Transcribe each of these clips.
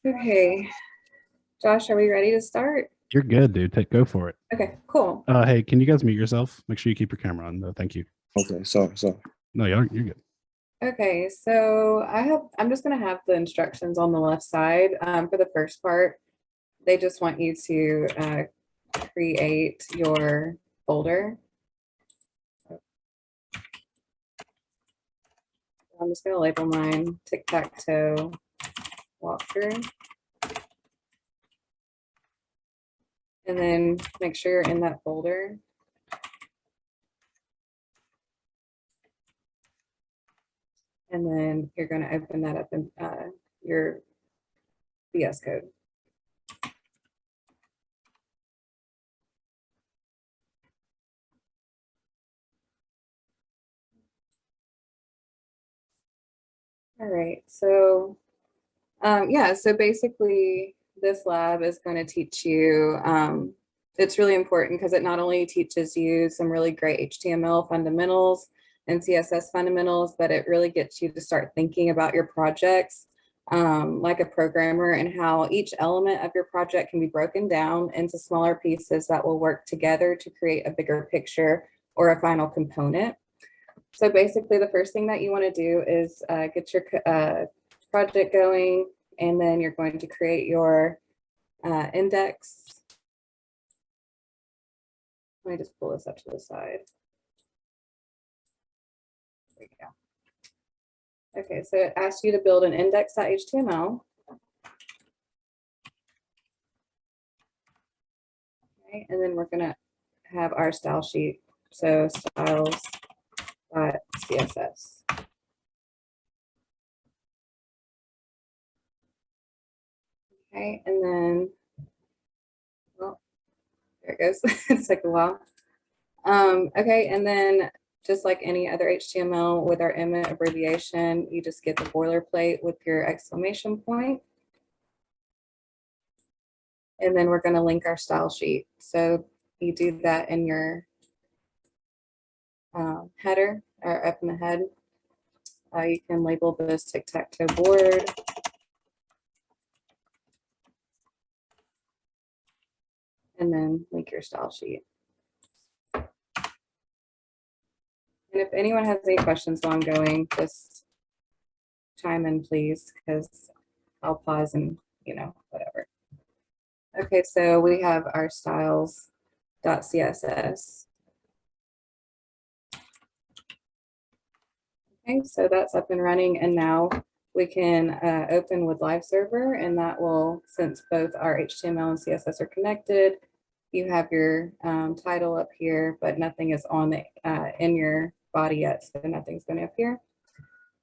Okay, Josh, are we ready to start? You're good, dude. Go for it. Okay, cool. Hey, can you guys mute yourself? Make sure you keep your camera on, though. Thank you. Okay, so No, you're good. Okay, so I'm just gonna have the instructions on the left side. For the first part, they just want you to create your folder. I'm just gonna label mine Tic Tac Toe Walkthrough. And then make sure you're in that folder. And then you're going to open that up in your VS Code. All right, so yeah, so basically this lab is going to teach you, it's really important because it not only teaches you some really great HTML fundamentals and CSS fundamentals, but it really gets you to start thinking about your projects like a programmer and how each element of your project can be broken down into smaller pieces that will work together to create a bigger picture or a final component. So basically the first thing that you want to do is get your project going, and then you're going to create your index. Let me just pull this up to the side. There we go. Okay, so it asks you to build an index.html. Okay, and then we're going to have our style sheet. So styles.css. Okay, and then, well, there it goes. It's like a while. Okay, and then just like any other HTML with our image abbreviation, you just get the boilerplate with your exclamation point. And then we're going to link our style sheet. So you do that in your header or up in the head. You can label this Tic Tac Toe Board. And then link your style sheet. And if anyone has any questions while I'm going, just chime in, please, because I'll pause and, whatever. Okay, so we have our styles.css. Okay, so that's up and running, and now we can open with Live Server, and that will, since both our HTML and CSS are connected, you have your title up here, but nothing is on the in your body yet, so nothing's going to appear.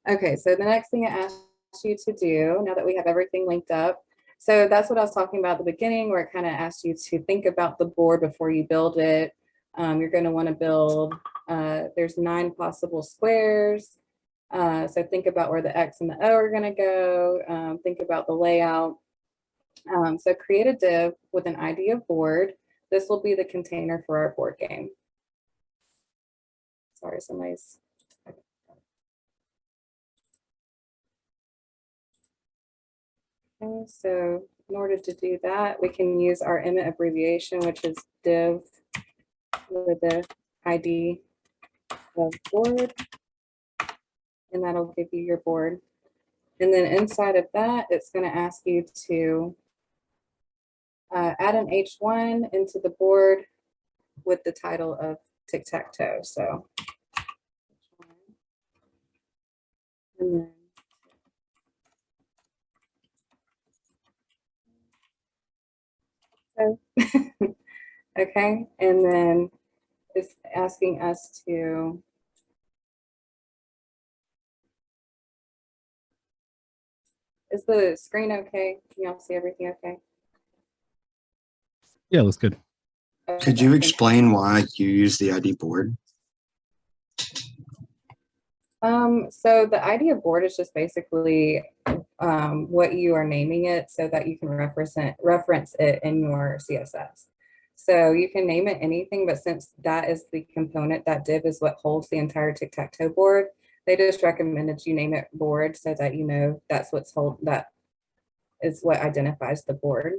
Okay, so the next thing it asks you to do, now that we have everything linked up, so that's what I was talking about at the beginning, where it kind of asks you to think about the board before you build it. You're going to want to build, there's 9 possible squares. So think about where the X and the O are going to go. Think about the layout. So create a div with an ID of board. This will be the container for our board game. Sorry, somebody's. Okay, so in order to do that, we can use our image abbreviation, which is div with the ID of board. And that'll give you your board. And then inside of that, it's going to ask you to add an H1 into the board with the title of Tic Tac Toe. So, and then okay, and then it's asking us to is the screen okay? Can y'all see everything okay? Yeah, that's good. Okay, could you explain why you use the ID board? So the ID of board is just basically what you are naming it so that you can reference it in your CSS. So you can name it anything, but since that is the component, that div is what holds the entire Tic Tac Toe board, they just recommended you name it board so that you know that's what's that is what identifies the board.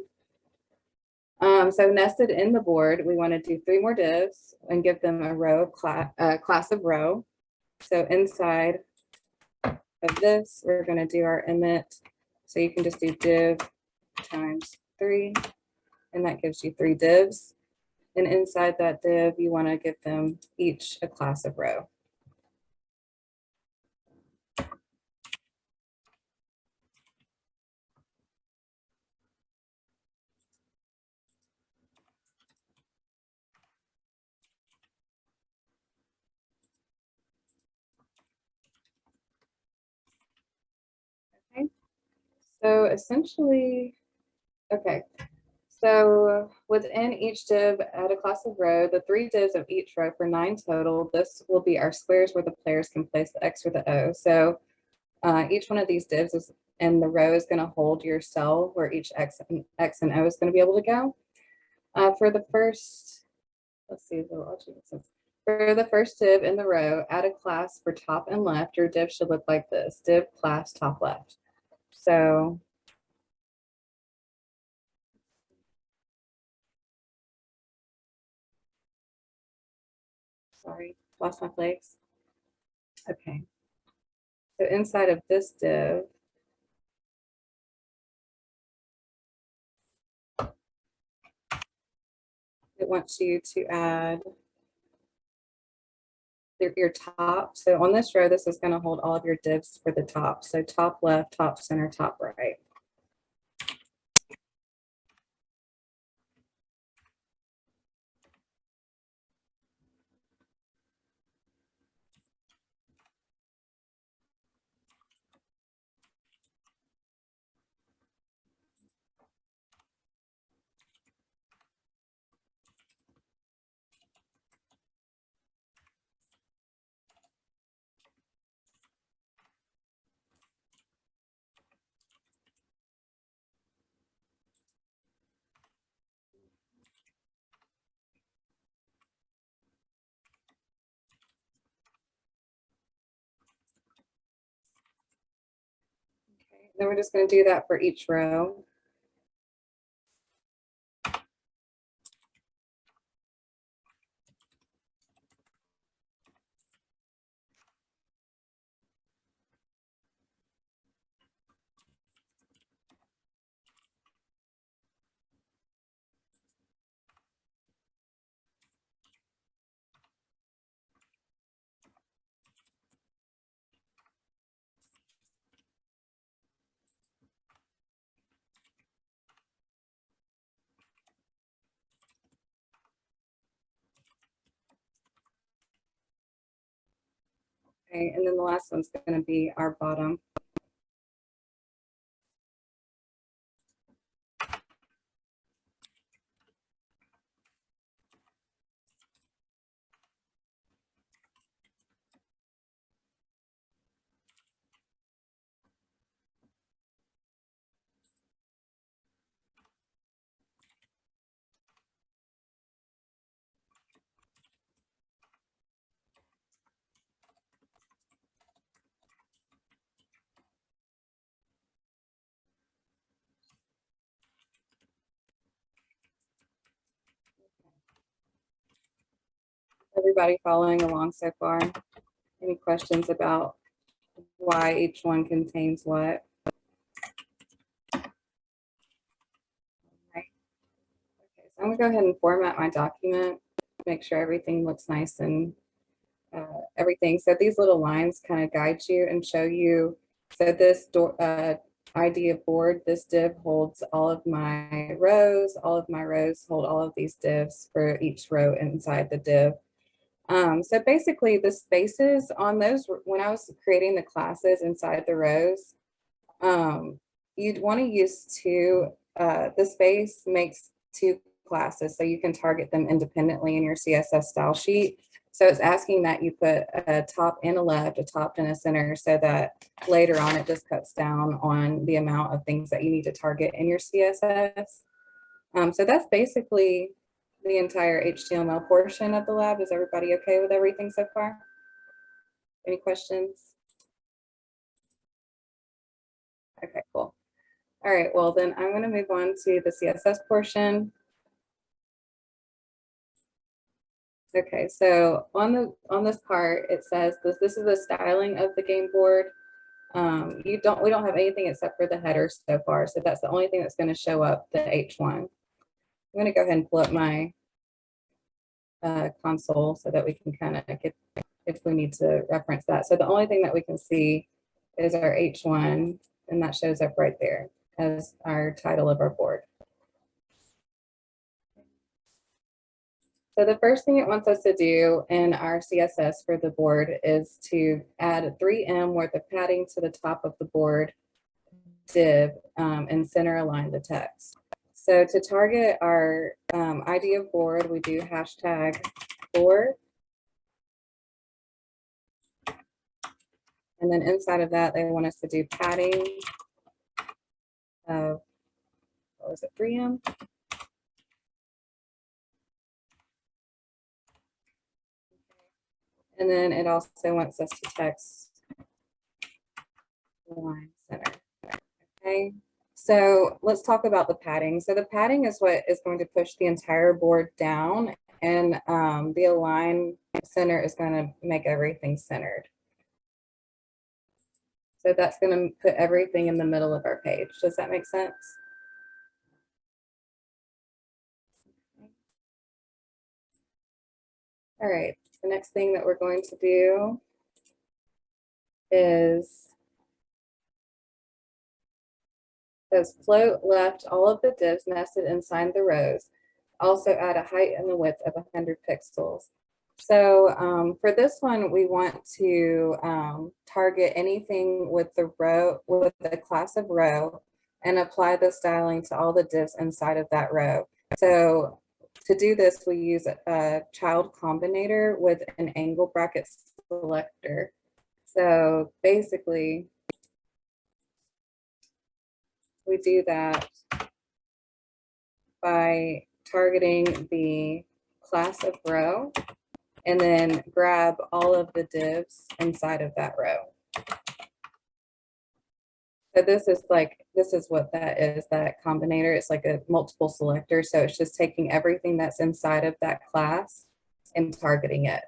So nested in the board, we want to do 3 more divs and give them a row of class of row. So inside of this, we're going to do our emit. So you can just do div times 3, and that gives you 3 divs. And inside that div, you want to give them each a class of row. Okay. So essentially, okay. So within each div, add a class of row, the 3 divs of each row for 9 total. This will be our squares where the players can place the X or the O. So each one of these divs is, and the row is going to hold your cell where each X and O is going to be able to go. For the first, let's see, for the first div in the row, add a class for top and left. Your div should look like this: div class top left. So sorry, lost my place. Okay. So inside of this div, it wants you to add your top. So on this row, this is going to hold all of your divs for the top. So top left, top center, top right. Okay, then we're just going to do that for each row. Okay, and then the last one's going to be our bottom. Everybody following along so far? Any questions about why each one contains what? Right. Okay, so I'm gonna go ahead and format my document, make sure everything looks nice and everything. So these little lines kind of guide you and show you. So this ID of board, this div holds all of my rows. All of my rows hold all of these divs for each row inside the div. So basically the spaces on those, when I was creating the classes inside the rows, you'd want to use the space makes 2 classes, so you can target them independently in your CSS style sheet. So it's asking that you put a top and a left, a top and a center, so that later on it just cuts down on the amount of things that you need to target in your CSS. So that's basically the entire HTML portion of the lab. Is everybody okay with everything so far? Any questions? Okay, cool. All right, well then I'm gonna move on to the CSS portion. Okay, so on this part, it says this is the styling of the game board. We don't have anything except for the header so far. So that's the only thing that's gonna show up, the H1. I'm gonna go ahead and pull up my console so that we can kind of get, if we need to reference that. So the only thing that we can see is our H1, and that shows up right there as our title of our board. So the first thing it wants us to do in our CSS for the board is to add 3M worth of padding to the top of the board div and center align the text. So to target our ID of board, we do hashtag board. And then inside of that, they want us to do padding of, what was it, 3M? And then it also wants us to text line center. Okay, so let's talk about the padding. So the padding is what is going to push the entire board down, and the align center is going to make everything centered. So that's going to put everything in the middle of our page. Does that make sense? All right, the next thing that we're going to do is says float left all of the divs nested inside the rows. Also add a height and the width of 100 pixels. So for this one, we want to target anything with the row, with the class of row, and apply the styling to all the divs inside of that row. So to do this, we use a child combinator with an angle bracket selector. So basically, we do that by targeting the class of row and then grab all of the divs inside of that row. So this is what that is, that combinator. It's like a multiple selector. So it's just taking everything that's inside of that class and targeting it.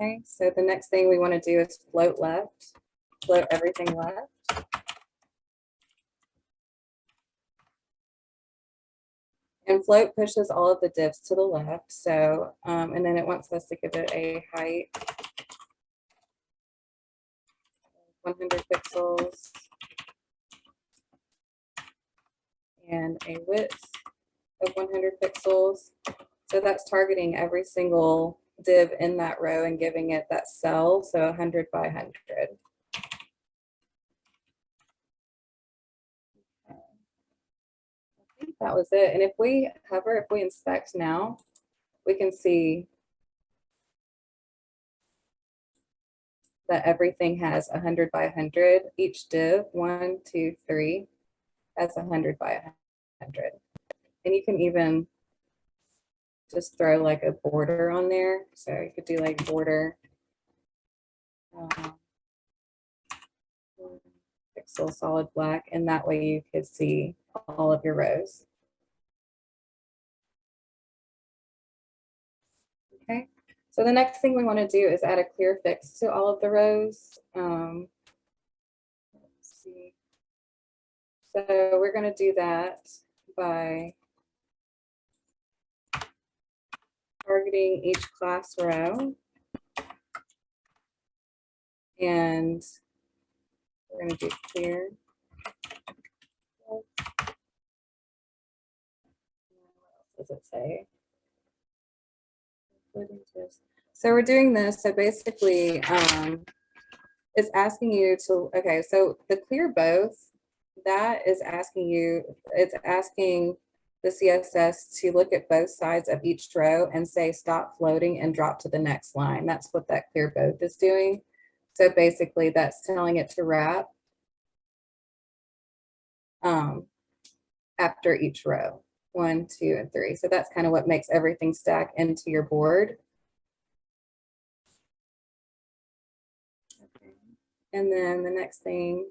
Okay, so the next thing we want to do is float left, float everything left. And float pushes all of the divs to the left. So, and then it wants us to give it a height, 100 pixels, and a width of 100 pixels. So that's targeting every single div in that row and giving it that cell, so 100 by 100. I think that was it. And if we hover, if we inspect now, we can see that everything has 100 by 100. Each div, 1, 2, 3, has 100 by 100. And you can even just throw like a border on there. So you could do like border pixel solid black, and that way you could see all of your rows. Okay, so the next thing we want to do is add a clear fix to all of the rows. Let's see. So we're going to do that by targeting each class row, and we're going to do clear. What else does it say? So we're doing this. So basically, it's asking you to, okay, so the clear both, that is asking you, it's asking the CSS to look at both sides of each row and say stop floating and drop to the next line. That's what that clear both is doing. So basically that's telling it to wrap after each row, 1, 2, and 3. So that's kind of what makes everything stack into your board. And then the next thing,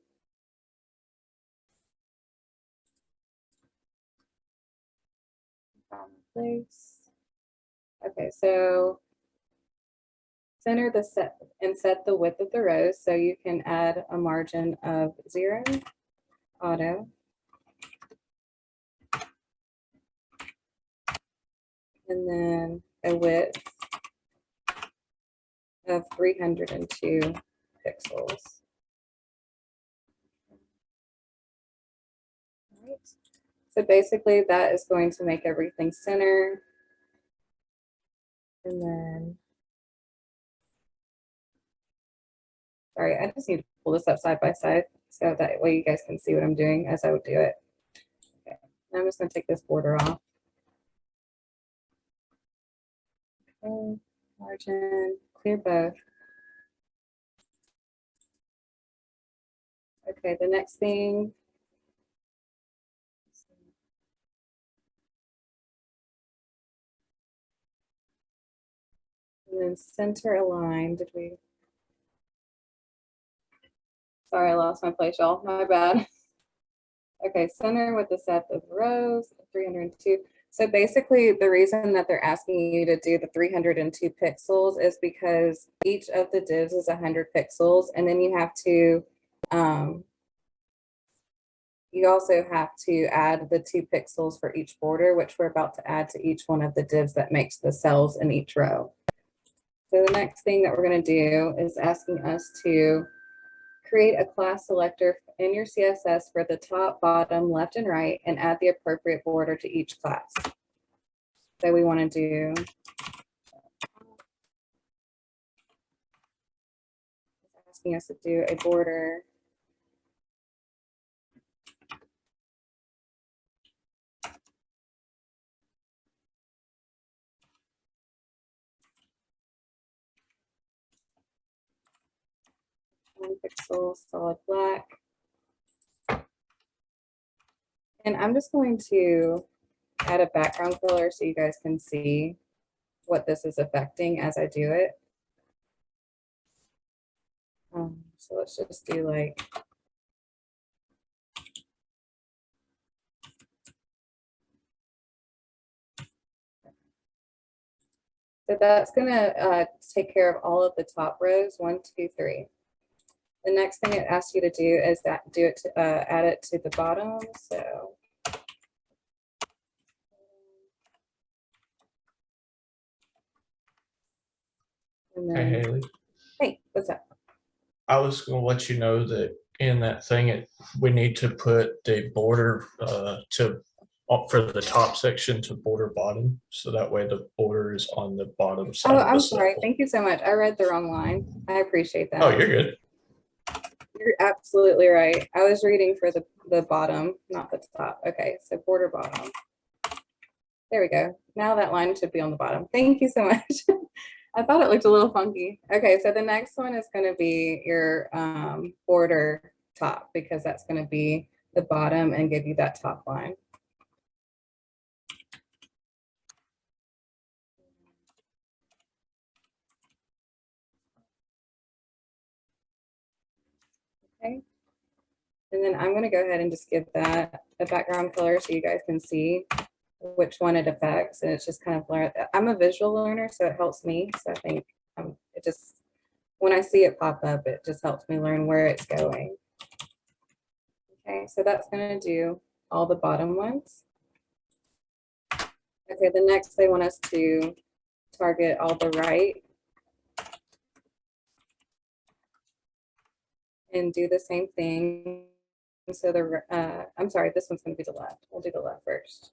place. Okay, so center the set and set the width of the rows. So you can add a margin of 0, auto. And then a width of 302 pixels. All right. So basically that is going to make everything center. And then, sorry, I just need to pull this up side by side so that way you guys can see what I'm doing as I would do it. Okay, now I'm just going to take this border off. Okay, margin, clear both. Okay, the next thing. And then center align, did we? Sorry, I lost my place, y'all, my bad. Okay, center with the set of rows, 302. So basically the reason that they're asking you to do the 302 pixels is because each of the divs is 100 pixels. And then you have to, you also have to add the 2 pixels for each border, which we're about to add to each one of the divs that makes the cells in each row. So the next thing that we're going to do is asking us to create a class selector in your CSS for the top, bottom, left, and right, and add the appropriate border to each class. So we want to do asking us to do a border pixel solid black. And I'm just going to add a background color so you guys can see what this is affecting as I do it. So let's just do like so that's going to take care of all of the top rows, 1, 2, 3. The next thing it asks you to do is that do it to add it to the bottom. So and Hey, then, Haley, hey, what's up? I was going to let you know that in that thing, we need to put the border for the top section to border bottom. So that way the border is on the bottom side Oh, of the I'm sorry. circle. Thank you so much. I read the wrong line. I appreciate that. Oh, you're good. You're absolutely right. I was reading for the bottom, not the top. Okay, so border bottom. There we go. Now that line should be on the bottom. Thank you so much. I thought it looked a little funky. Okay, so the next one is going to be your border top, because that's going to be the bottom and give you that top line. Okay. And then I'm going to go ahead and just give that a background color so you guys can see which one it affects. And it's just kind of learn. I'm a visual learner, so it helps me. So I think it just, when I see it pop up, it just helps me learn where it's going. Okay, so that's going to do all the bottom ones. Okay, the next they want us to target all the right and do the same thing. So I'm sorry, this one's going to be the left. We'll do the left first.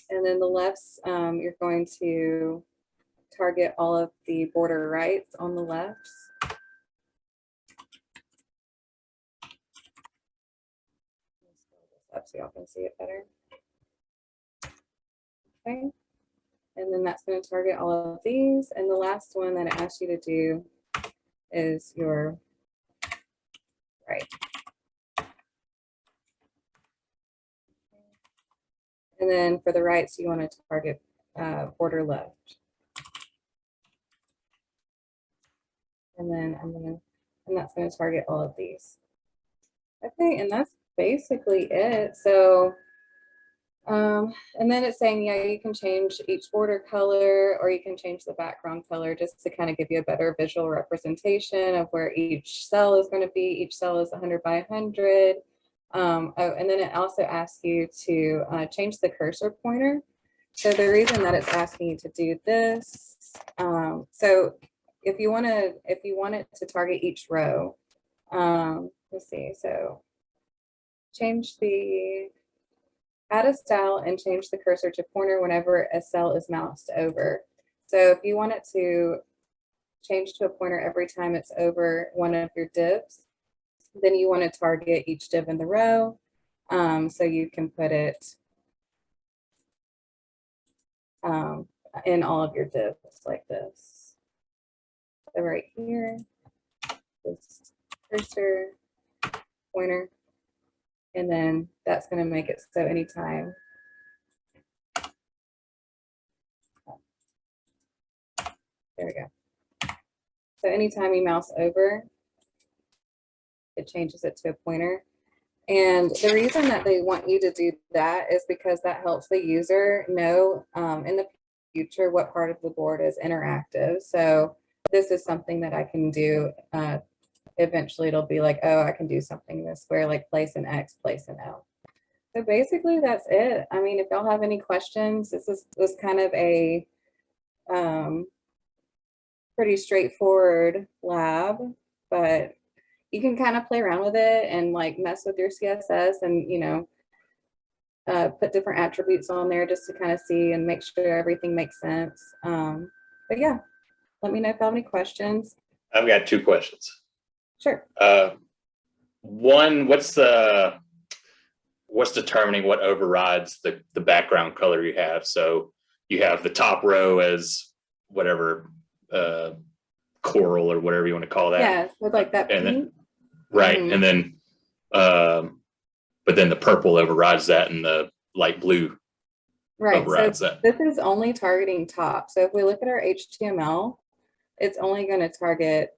And then the lefts, you're going to target all of the border rights on the lefts. Up so y'all can see it better. Okay. And then that's going to target all of these. And the last one that it asks you to do is your right. And then for the rights, you want to target border left. And then and that's going to target all of these. Okay, and that's basically it. So, and then it's saying, yeah, you can change each border color, or you can change the background color just to kind of give you a better visual representation of where each cell is going to be. Each cell is 100 by 100. Oh, and then it also asks you to change the cursor pointer. So the reason that it's asking you to do this, so if you want it to target each row, let's see, so add a style and change the cursor to pointer whenever a cell is moused over. So if you want it to change to a pointer every time it's over one of your divs, then you want to target each div in the row. So you can put it in all of your divs like this. So right here, this cursor, pointer, and then that's going to make it so anytime there we go. So anytime you mouse over, it changes it to a pointer. And the reason that they want you to do that is because that helps the user know in the future what part of the board is interactive. So this is something that I can do. Eventually it'll be like, oh, I can do something this where like place an X, place an L. So basically that's it. I mean, if y'all have any questions, this was kind of a pretty straightforward lab, but you can kind of play around with it and like mess with your CSS and, you know, put different attributes on there just to kind of see and make sure everything makes sense. But yeah, let me know if you have any questions. I've got 2 questions. Sure. One, what's determining what overrides the background color you have? So you have the top row as whatever coral or whatever you want to call that. Yeah, so like that And pink. then, right. Mhm. And then but then the purple overrides that and the light blue Right, overrides so that. this is only targeting top. So if we look at our HTML, it's only going to target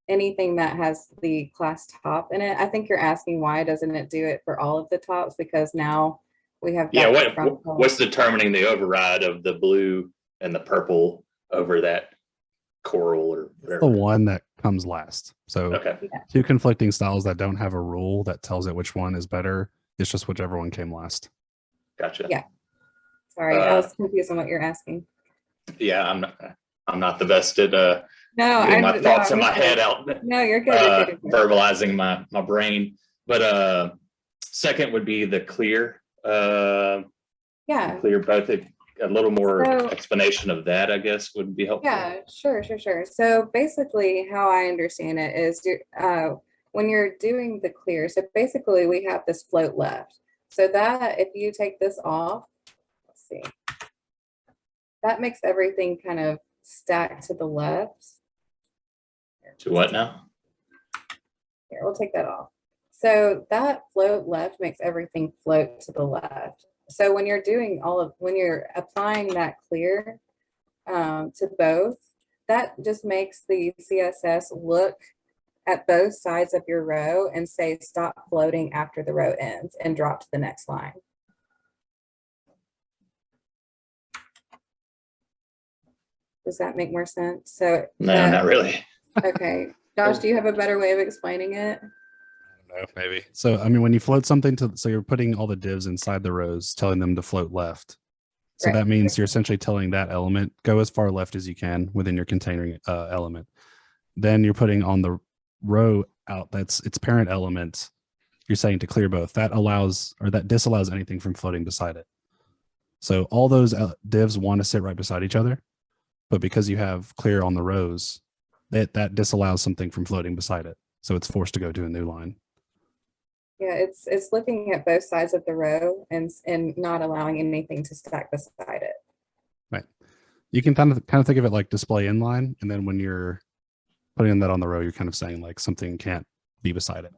anything that has the class top in it. I think you're asking why doesn't it do it for all of the tops, because now we have Yeah, background color. what's determining the override of the blue and the purple over that coral or The whatever? one that comes last. So Okay. two conflicting styles that don't have a rule that tells it which one is better. It's just whichever one came last. Gotcha. Yeah. Sorry, I was confused on what you're asking. Yeah, I'm not the best at No, getting my thoughts in you're my good. head out, No, you're good. You're good. You're good. verbalizing my brain. But second would be the clear. Yeah. Clear both. A little more So- explanation of that, I guess, would be helpful. Yeah, sure. So basically how I understand it is when you're doing the clear, so basically we have this float left. So that if you take this off, let's see, that makes everything kind of stack to the left. To what now? Here, we'll take that off. So that float left makes everything float to the left. So when you're doing when you're applying that clear to both, that just makes the CSS look at both sides of your row and say stop floating after the row ends and drop to the next line. Does that make more sense? So No, not really. okay. Josh, do you have a better way of explaining it? I don't know, maybe. So, I mean, when you float something so you're putting all the divs inside the rows, telling them to float left. So Right. that means you're essentially telling that element, go as far left as you can within your container element. Then you're putting on the row out, that's its parent element. You're saying to clear both. That allows, or that disallows anything from floating beside it. So all those divs want to sit right beside each other, but because you have clear on the rows, that disallows something from floating beside it. So it's forced to go to a new line. Yeah, it's looking at both sides of the row and not allowing anything to stack beside it. Right. You can kind of think of it like display inline, and then when you're putting that on the row, you're kind of saying like something can't be beside it.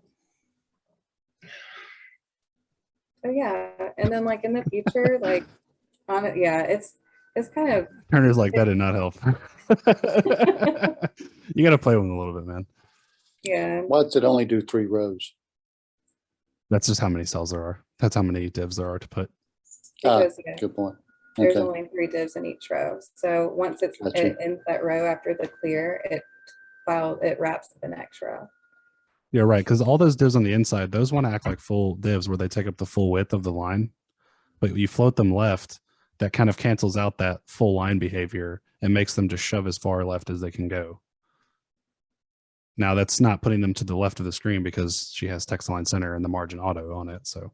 So yeah, and then like in the future, like on it, yeah, it's it's kind of, Turner's like, that did not help. You got to play with them a little bit, man. yeah, Why does it only do 3 rows? That's just how many cells there are. That's how many divs there are to put. because yeah, Good point. there's Okay. only 3 divs in each row. So once it Gotcha. ends that row after the clear, it wraps the next row. You're right, because all those divs on the inside, those want to act like full divs where they take up the full width of the line. But you float them left, that kind of cancels out that full line behavior and makes them just shove as far left as they can go. Now that's not putting them to the left of the screen because she has text align center and the margin auto on it. So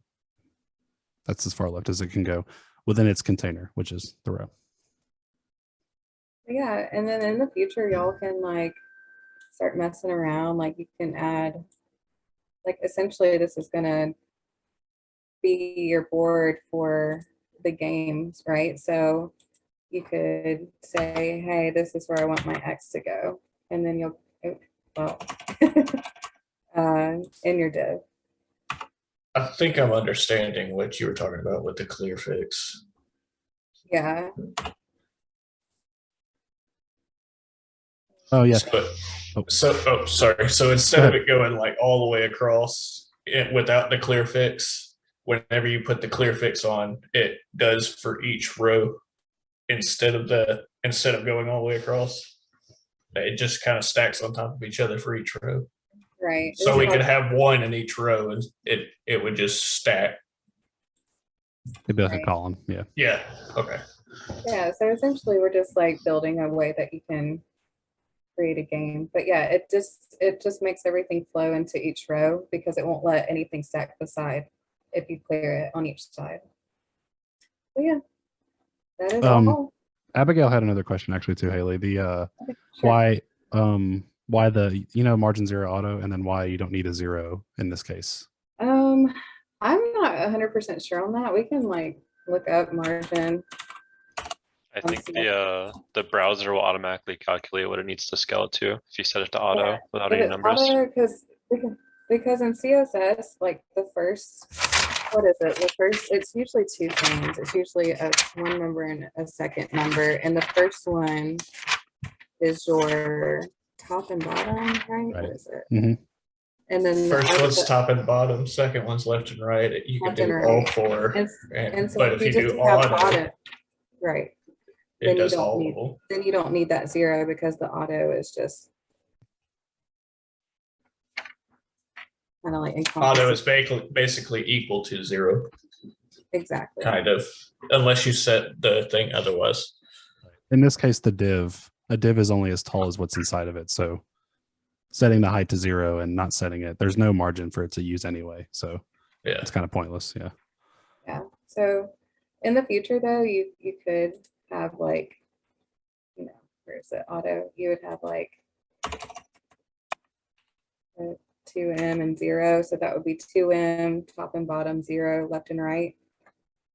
that's as far left as it can go within its container, which is the row. Yeah, and then in the future, y'all can like start messing around. Like you can add, like essentially this is gonna be your board for the games, right? So you could say, hey, this is where I want my X to go. And then you'll, well, in your div. I think I'm understanding what you were talking about with the clear fix. Yeah, Oh yeah. Sorry. So instead of it going like all the way across without the clear fix, whenever you put the clear fix on, it does for each row instead of going all the way across. It just kind of stacks on top of each other for each row. right. So we could have one in each row and it would just stack. It'd be like a Right. column. Yeah. Yeah. Okay. Yeah, so essentially we're just like building a way that you can create a game. But yeah, it just makes everything flow into each row because it won't let anything stack beside if you clear it on each side. But yeah, that is all. Abigail had another question actually too, Haley. The Okay, sure. why the margin 0 auto and then why you don't need a 0 in this case. I'm not 100% sure on that. We can like look up margin. I think the browser will automatically calculate what it needs to scale it to if you set it to auto Yeah, without if any it's numbers. auto, because in CSS, like the first, what is it? The first, it's usually 2 things. It's usually one number and a second number. And the first one is your top and bottom, right? What is it? Mhm. And then First one's top and bottom, second one's left and right. You can Left and do right. all 4. And so But if you just do have auto, right, it then you does don't all need- of them. then you don't need that 0 because the auto is just kind of like Auto encompasses. is basically equal to 0, Exactly. kind of, unless you set the thing otherwise. In this case, a div is only as tall as what's inside of it. So setting the height to 0 and not setting it, there's no margin for it to use anyway. So Yeah. it's kind of pointless. Yeah. Yeah. So in the future though, you could have like, where is it? Auto, you would have like 2M and 0. So that would be 2M, top and bottom, 0, left and right.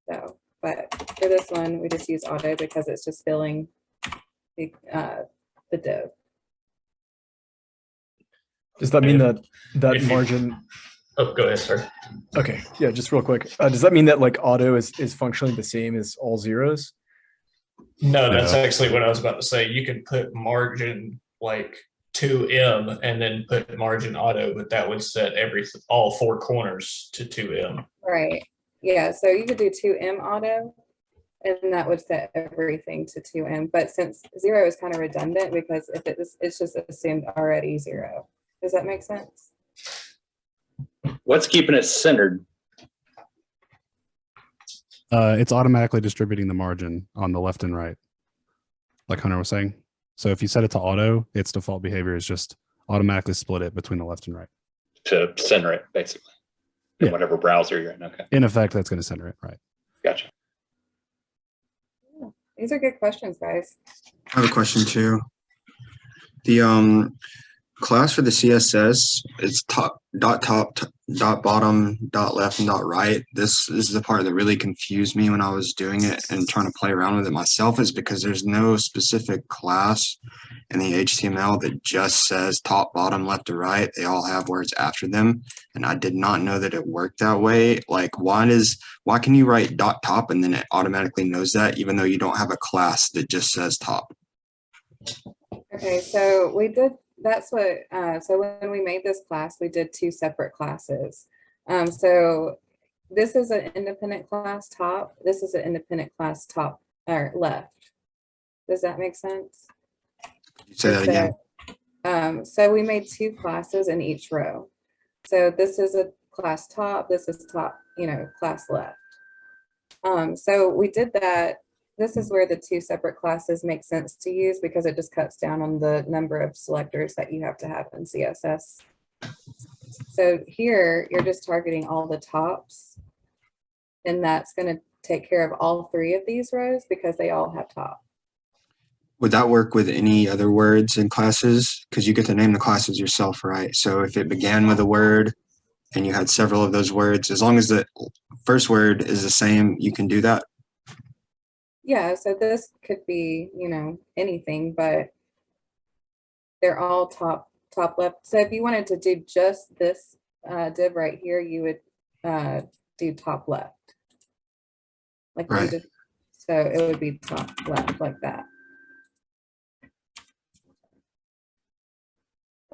So, but for this one, we just use auto because it's just filling the div. Does that mean that If you- margin? Oh, go ahead, sir. Okay, yeah, just real quick. Does that mean that like auto is functionally the same as all zeros? No, that's Yeah. actually what I was about to say. You can put margin like 2M and then put margin auto, but that would set all 4 corners to 2M. Right. Yeah. So you could do 2M auto and that would set everything to 2M. But since 0 is kind of redundant because if it's just assumed already 0. Does that make sense? What's keeping it centered? It's automatically distributing the margin on the left and right, like Hunter was saying. So if you set it to auto, its default behavior is just automatically split it between the left and right. To center it, basically. In Yeah. whatever browser you're in. Okay. In effect, that's going to center it, right? Gotcha. Yeah. These are good questions, guys. I have a question too. The class for the CSS, it's top dot bottom, dot left, and dot right. This is the part that really confused me when I was doing it and trying to play around with it myself, is because there's no specific class in the HTML that just says top, bottom, left, or right. They all have words after them. And I did not know that it worked that way. Like, why can you write dot top and then it automatically knows that, even though you don't have a class that just says top? Okay, so we did, that's what, so when we made this class, we did 2 separate classes. So this is an independent class top, this is an independent class top or left. Does that make sense? You say that again. So we made 2 classes in each row. So this is a class top, this is top, class left. So we did that. This is where the 2 separate classes make sense to use because it just cuts down on the number of selectors that you have to have in CSS. So here you're just targeting all the tops, and that's going to take care of all 3 of these rows because they all have top. Would that work with any other words in classes? Because you get to name the classes yourself, right? So if it began with a word and you had several of those words, as long as the first word is the same, you can do that? Yeah, so this could be, anything, but they're all top left. So if you wanted to do just this div right here, you would do top left. Like you Right. did. So it would be top left like that.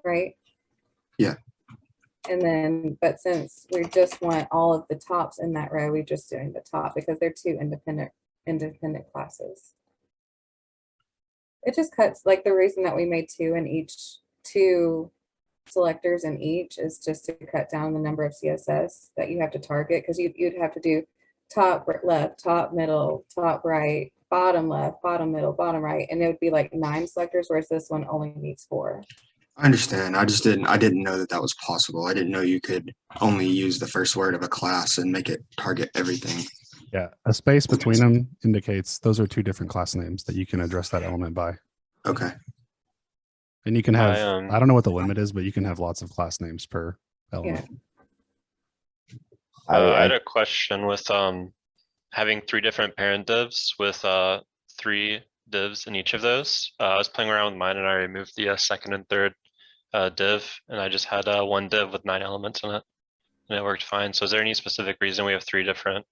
Right? Yeah. And then, but since we just want all of the tops in that row, we're just doing the top because they're 2 independent classes. It just cuts, like the reason that we made 2 in each, 2 selectors in each is just to cut down the number of CSS that you have to target, because you'd have to do top left, top middle, top right, bottom left, bottom middle, bottom right, and it would be like 9 selectors, whereas this one only needs 4. I understand. I didn't know that was possible. I didn't know you could only use the first word of a class and make it target everything. Yeah, a space between them indicates those are 2 different class names that you can address that element by. Okay. And you can have, I don't know what the limit is, but you can have lots of class names per element. I had a question with having 3 different parent divs with 3 divs in each of those. I was playing around with mine and I removed the second and third div, and I just had 1 div with 9 elements in it, and it worked fine. So is there any specific reason we have 3 different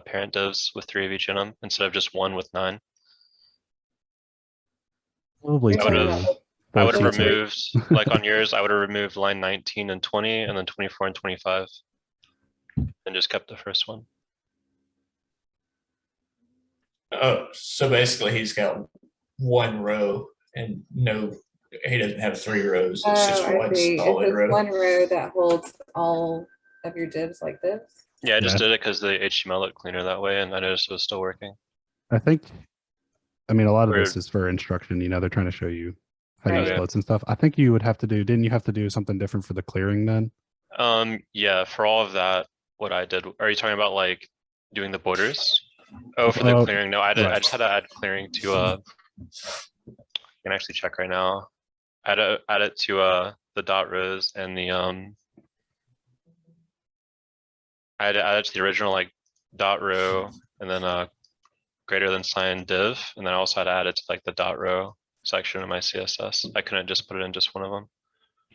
parent divs with 3 of each in them instead of just 1 with 9? Probably I would have removed, like on yours, I would have removed line 19 and 20 and then 24 and 25 and just kept the first one. Oh, so basically he's got 1 row and he doesn't have 3 rows. It's just I one see. solid It's row. 1 row that holds all of your divs like this. Yeah, I just Yeah. did it because the HTML looked cleaner that way, and I noticed it was still working. I mean, a lot of this Weird. is for instruction, they're trying to show you how to use Right. floats and stuff. I think you would have to do, didn't you have to do something different for the clearing then? Yeah, for all of that, what I did, are you talking about like doing the borders? Oh, for the Oh, clearing, no, I did, I right. just had to add clearing to, I can actually check right now. Add it to, the dot rows and the, I had to add it to the original like dot row and then, greater than sign div, and then I also had to add it to like the dot row section of my CSS. I couldn't just put it in just one of them.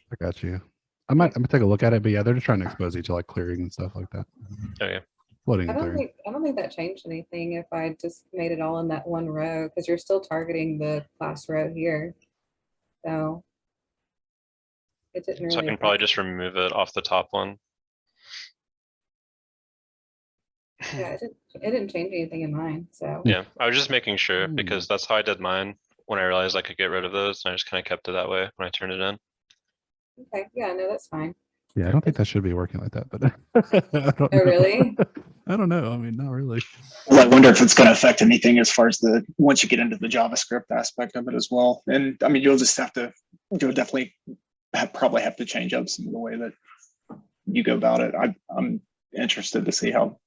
I got you. I'm gonna take a look at it, but yeah, they're just trying to expose you to like clearing and stuff like that. Okay. Floating I and don't clearing. think that changed anything if I just made it all in that 1 row, because you're still targeting the class row here. So it didn't really. So I can probably just remove it off the top one. Yeah, it didn't change anything in mine. So Yeah, I was just making sure because that's how I did mine when I realized I could get rid of those, and I just kind of kept it that way when I turned it in. okay, yeah, no, that's fine. Yeah, I don't think that should be working like that, but I don't Oh, know. really? I don't know. I mean, not really. Well, I wonder if it's going to affect anything as far as once you get into the JavaScript aspect of it as well. And I mean, you'll definitely probably have to change up some of the way that you go about it. I'm interested to see how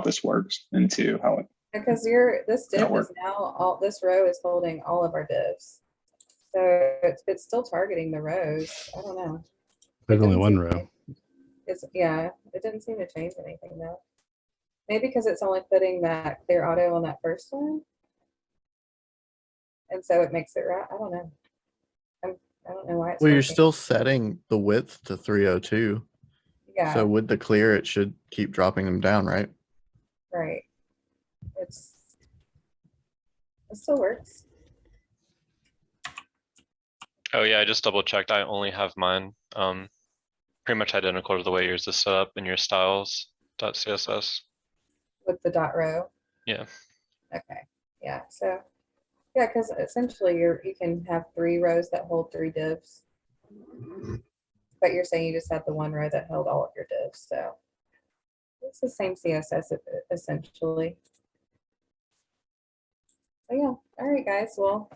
this works, and 2, how it. Because this div is now this row is holding all of our divs. So it's still targeting the rows. I don't know. There's It only doesn't 1 seem row. Yeah, it didn't seem to change anything though. Maybe because it's only putting that clear auto on that first one. And so it makes it right. I don't know. I don't know why it's Well, you're working. still setting the width to 302. Yeah, So with the clear, it should keep dropping them down, right? right. It still works. Oh yeah, I just double checked. I only have mine pretty much identical to the way yours is set up in your styles.css. With the dot row. Yeah. Okay. Yeah. So yeah, because essentially you can have 3 rows that hold 3 divs. But you're saying you just had the one row that held all of your divs. So it's the same CSS essentially. So yeah. All right, guys. Well,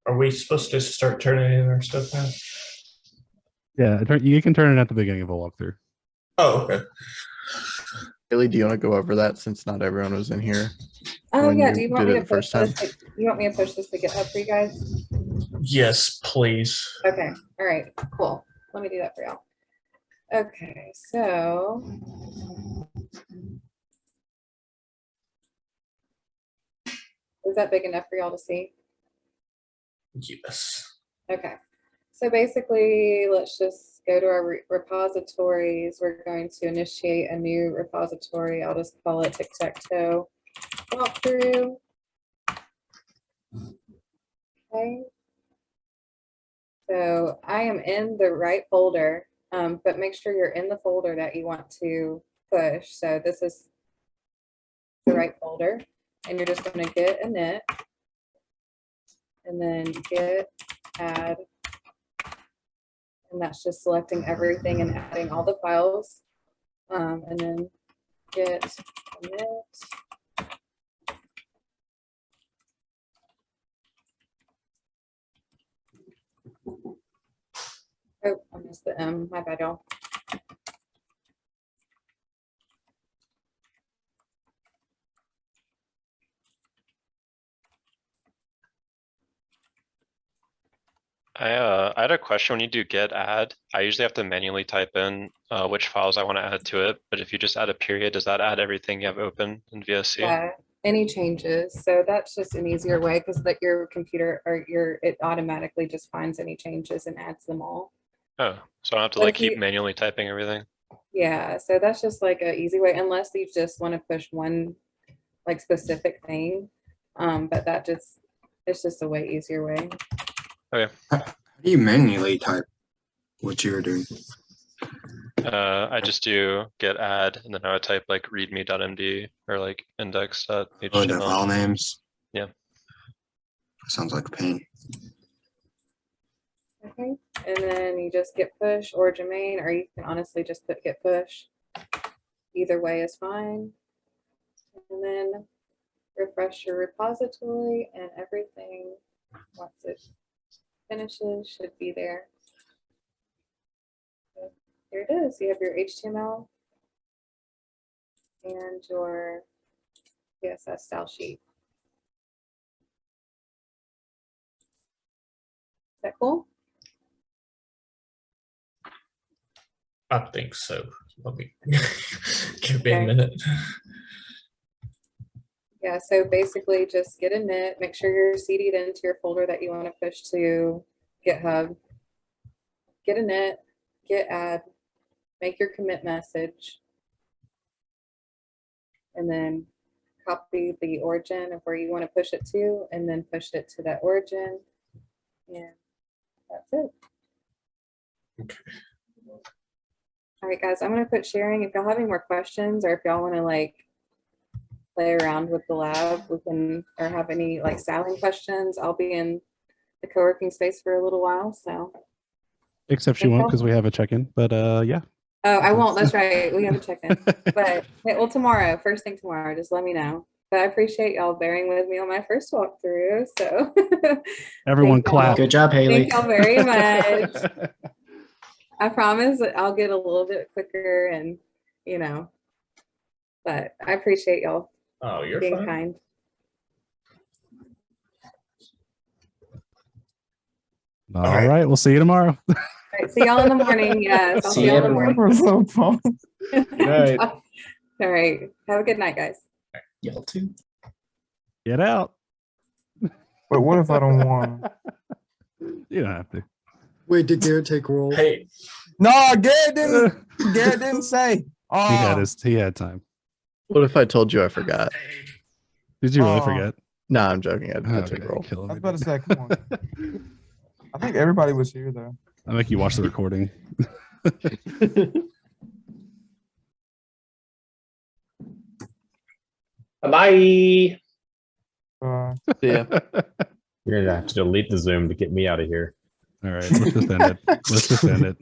Are we supposed to start turning in our stuff now? Yeah, you can turn it at the beginning of a walkthrough. Oh, okay. Haley, do you want to go over that since not everyone was in here? oh When yeah. you Do you want did me it to the push first time? this? You want me to push this to GitHub for you guys? Yes, please. Okay. All right. Cool. Let me do that for y'all. Okay. So is that big enough for y'all to see? Yes. Okay. So basically, let's just go to our repositories. We're going to initiate a new repository. I'll just call it Tic Tac Toe Walkthrough. Okay. So I am in the right folder, but make sure you're in the folder that you want to push. So this is the right folder, and you're just going to get init, and then git add. And that's just selecting everything and adding all the files. And then git init. Oh, I missed the M. My bad, y'all. I had a question when you do git add. I usually have to manually type in which files I want to add to it. But if you just add a period, does that add everything you have open in VSC? Yeah, any changes. So that's just an easier way because that your computer or it automatically just finds any changes and adds them all. Oh, so I don't have to But like if keep you- manually typing everything. Yeah, so that's just like an easy way, unless you just want to push one like specific thing. But it's just a way easier way. How do you manually type what you were doing? I just do git add and then I would type like readme.md or like Oh, the index.html. file names? Yeah. Sounds like a pain. Okay, and then you just git push or Jermaine, or you can honestly just put git push. Either way is fine. And then refresh your repository and everything, once it finishes, should be there. So here it is. You have your HTML and your CSS style sheet. Is that cool? I think so. Let me give me a Okay. minute. Yeah, so basically just get init, make sure you're CD'd into your folder that you want to push to GitHub. Get init, git add, make your commit message, and then copy the origin of where you want to push it to, and then push it to that origin. And that's it. Okay. All right, guys, I'm going to quit sharing. If y'all have any more questions, or if y'all want to like play around with the lab, we can, or have any like styling questions, I'll be in the co-working space for a little while. So, Except she won't because we have a check-in. But yeah. oh, I won't. That's right. We have a check-in. But well, tomorrow, first thing tomorrow, just let me know. But I appreciate y'all bearing with me on my first walkthrough. So Everyone thank y'all. clap. Good job, Haley. Thank y'all very much. I promise that I'll get a little bit quicker, and you know, but I appreciate y'all Oh, you're being fine. kind. All right. right. We'll see you tomorrow. All right, see y'all in the morning. Yes, I'll See see y'all in the everyone. morning. night. All right. Have a good night, guys. Y'all too. Get out. But what if I don't want? You don't have to. Wait, did Garrett take roll? Hey, No, Garrett didn't say. Oh, He had time. What if I told you I forgot? Did you really Oh. forget? No, I'm joking. I took Okay, roll. killing I me, was about to dude. say, come on. I think everybody was here though. I'll make you watch the recording. Bye. Yeah. You're gonna have to delete the Zoom to get me out of here. All right, let's just end it. Let's just end it.